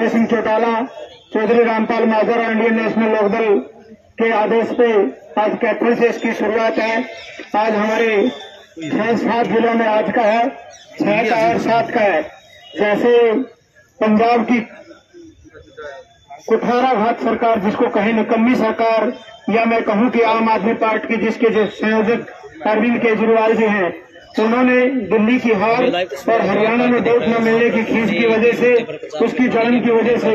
अजय सिंह चौटाला, चौधरी रामपाल माधर और Indian national Lokdal के आदेश पे आज कैथल से इसकी शुरुआत है। आज हमारे 6-7 जिलों में आज का है, 6 का और 7 का है। जैसे पंजाब की कुठाराघात सरकार, जिसको कहें निकम्मी सरकार, या मैं कहूं कि आम आदमी पार्टी की जिसके जो संयोजक अरविंद केजरीवाल जी हैं, उन्होंने दिल्ली की हार और हरियाणा में वोट न मिलने की खींच की वजह से, उसकी जलन की वजह से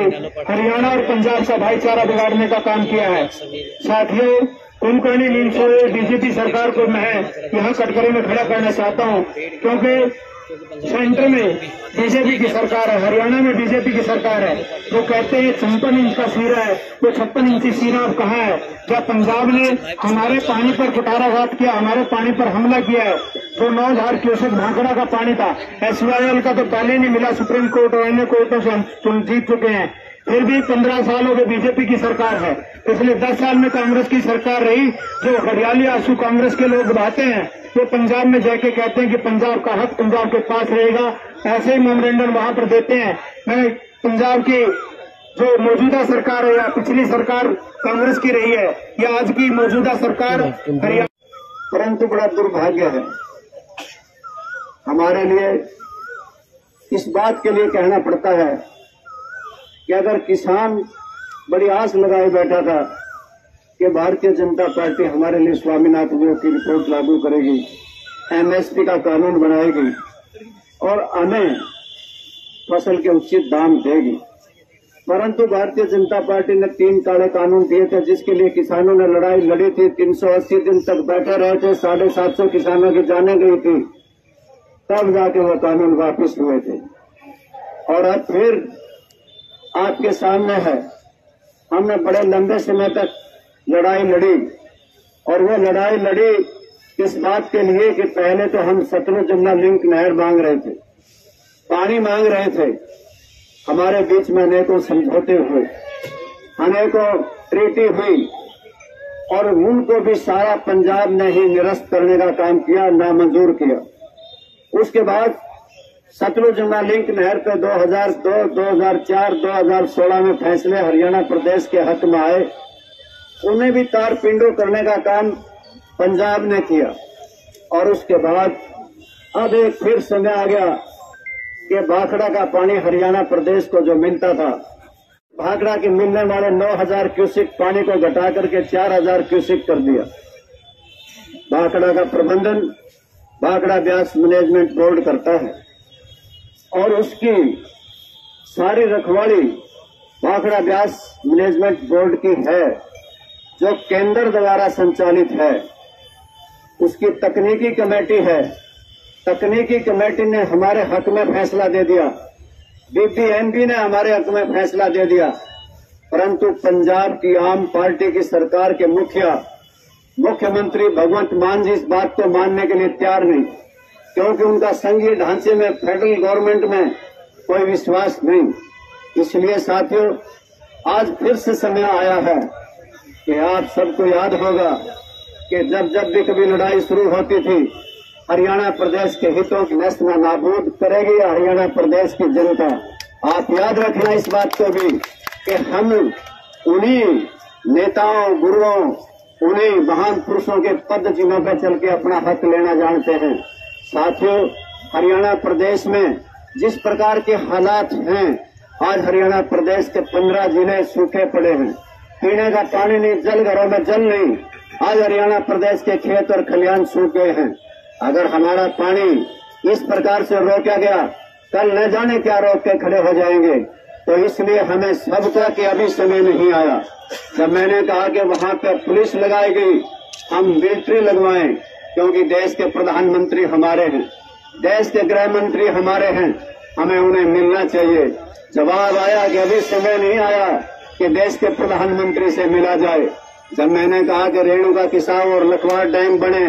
हरियाणा और पंजाब का भाईचारा बिगाड़ने का काम किया है। साथियों, कुंभकर्णी नींद सोए बीजेपी सरकार को मैं यहाँ कटघरे में खड़ा करना चाहता हूँ, क्योंकि सेंटर में बीजेपी की सरकार है, हरियाणा में बीजेपी की सरकार है। वो कहते हैं 56 इंच का सीरा है, वो 56 इंची सीरा अब कहाँ है? क्या पंजाब ने हमारे पानी पर कुठाराघात किया, हमारे पानी पर हमला किया है? तो 9000 क्यूसेक भाखड़ा का पानी था, SYL का तो पहले नहीं मिला, सुप्रीम कोर्ट और अन्य कोर्टों से हम जीत चुके हैं। फिर भी 15 साल हो गए बीजेपी की सरकार है। पिछले 10 साल में कांग्रेस की सरकार रही। जो हरियाली आंसू कांग्रेस के लोग बहाते हैं, वो पंजाब में जाके कहते हैं कि पंजाब का हक पंजाब के पास रहेगा, ऐसे ही मेमोरेंडम वहां पर देते हैं। मैं पंजाब की जो मौजूदा सरकार है या पिछली सरकार कांग्रेस की रही है या आज की मौजूदा सरकार हरियाणा, परंतु बड़ा दुर्भाग्य है हमारे लिए, इस बात के लिए कहना पड़ता है कि अगर किसान बड़ी आस लगाए बैठा था कि भारतीय जनता पार्टी हमारे लिए स्वामीनाथन जी की रिपोर्ट लागू करेगी, MSP का कानून बनाएगी और हमें फसल के उचित दाम देगी, परंतु भारतीय जनता पार्टी ने 3 काले कानून दिए थे, जिसके लिए किसानों ने लड़ाई लड़ी थी। 380 दिन तक बैठे रहे थे, 750 किसानों की जाने गई थी, तब जाके वो कानून वापस हुए थे। और अब फिर आपके सामने है, हमने बड़े लंबे समय तक लड़ाई लड़ी, और वो लड़ाई लड़ी इस बात के लिए कि पहले तो हम सतलुज जमुना लिंक नहर मांग रहे थे, पानी मांग रहे थे। हमारे बीच में अनेकों समझौते हुए, अनेकों ट्रीटी हुई, और उनको भी सारा पंजाब ने ही निरस्त करने का काम किया, नामंजूर किया। उसके बाद सतलुज जमुना लिंक नहर पे 2002, 2004, 2016 में फैसले हरियाणा प्रदेश के हक में आए, उन्हें भी तार पिंडो करने का काम पंजाब ने किया। और उसके बाद अब एक फिर समय आ गया कि भाखड़ा का पानी हरियाणा प्रदेश को जो मिलता था, भाखड़ा के मिलने वाले 9000 क्यूसेक पानी को घटा करके 4000 क्यूसेक कर दिया। भाखड़ा का प्रबंधन भाखड़ा ब्यास मैनेजमेंट बोर्ड करता है, और उसकी सारी रखवाली भाखड़ा ब्यास मैनेजमेंट बोर्ड की है, जो केंद्र द्वारा संचालित है। उसकी तकनीकी कमेटी है, तकनीकी कमेटी ने हमारे हक में फैसला दे दिया, BBMP ने हमारे हक में फैसला दे दिया, परंतु पंजाब की आम पार्टी की सरकार के मुख्यमंत्री भगवंत मान जी इस बात को मानने के लिए तैयार नहीं, क्योंकि उनका संघीय ढांचे में, फेडरल गवर्नमेंट में कोई विश्वास नहीं। इसलिए साथियों, आज फिर से समय आया है कि आप सबको याद होगा कि जब भी कभी लड़ाई शुरू होती थी, हरियाणा प्रदेश के हितों की नस्ल नाबूद करेगी हरियाणा प्रदेश की जनता। आप याद रखना इस बात को भी कि हम उन्हीं नेताओं, गुरुओं, उन्हीं महान पुरुषों के पद चिन्हों पर चल के अपना हक लेना जानते हैं। साथियों, हरियाणा प्रदेश में जिस प्रकार के हालात हैं, आज हरियाणा प्रदेश के 15 जिले सूखे पड़े हैं, पीने का पानी नहीं, जल घरों में जल नहीं। आज हरियाणा प्रदेश के खेत और खलिहान सूख गए हैं। अगर हमारा पानी इस प्रकार से रोका गया, कल न जाने क्या रोक के खड़े हो जाएंगे। तो इसलिए हमें सबका कि अभी समय नहीं आया। जब मैंने कहा कि वहां पर पुलिस लगाई गई, हम मिलिट्री लगवाएं, क्योंकि देश के प्रधानमंत्री हमारे हैं, देश के गृह मंत्री हमारे हैं, हमें उन्हें मिलना चाहिए। जवाब आया कि अभी समय नहीं आया कि देश के प्रधानमंत्री से मिला जाए। जब मैंने कहा कि रेणुका किसाव और लखवाड़ डैम बने,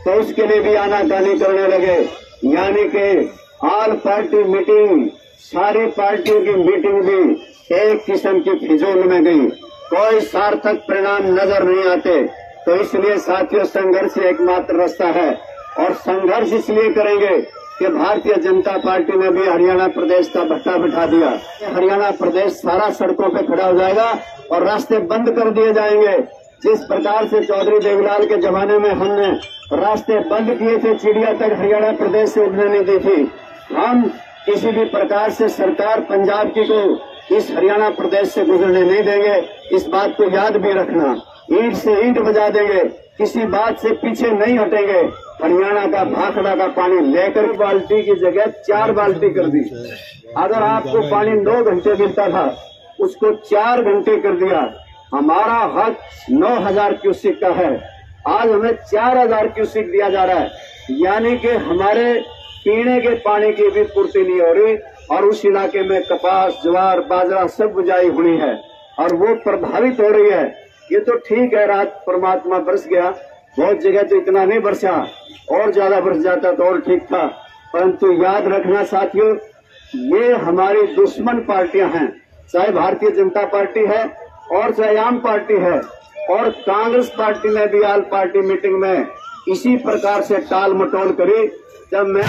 तो उसके लिए भी आनाकानी करने लगे। यानी कि ऑल पार्टी मीटिंग, सारी पार्टियों की मीटिंग भी एक किस्म की फिजूल में गई, कोई सार्थक परिणाम नजर नहीं आते। तो इसलिए साथियों, संघर्ष एकमात्र रास्ता है, और संघर्ष इसलिए करेंगे कि भारतीय जनता पार्टी ने भी हरियाणा प्रदेश का भट्टा बिठा दिया। हरियाणा प्रदेश सारा सड़कों पे खड़ा हो जाएगा और रास्ते बंद कर दिए जाएंगे। जिस प्रकार से चौधरी देवीलाल के जमाने में हमने रास्ते बंद किए थे, चिड़िया तक हरियाणा प्रदेश से उड़ने नहीं दी थी, हम किसी भी प्रकार से सरकार पंजाब की को इस हरियाणा प्रदेश से गुजरने नहीं देंगे। इस बात को याद भी रखना। ईंट से ईंट बजा देंगे, किसी बात से पीछे नहीं हटेंगे। हरियाणा का भाखड़ा का पानी लेकर बाल्टी की जगह 4 बाल्टी कर दी। अगर आपको पानी 9 घंटे मिलता था, उसको 4 घंटे कर दिया। हमारा हक 9000 क्यूसेक का है, आज हमें 4000 क्यूसेक दिया जा रहा है। यानी कि हमारे पीने के पानी की भी पूर्ति नहीं हो रही और उस इलाके में कपास, ज्वार, बाजरा सब बुझाई हुई है और वो प्रभावित हो रही है। ये तो ठीक है, रात परमात्मा बरस गया, बहुत जगह तो इतना नहीं बरसा, और ज्यादा बरस जाता तो और ठीक था। परंतु याद रखना साथियों, ये हमारी दुश्मन पार्टियां हैं, चाहे भारतीय जनता पार्टी है और चाहे आम पार्टी है। और कांग्रेस पार्टी ने भी आल पार्टी मीटिंग में इसी प्रकार से टाल मटोल करी। जब मैं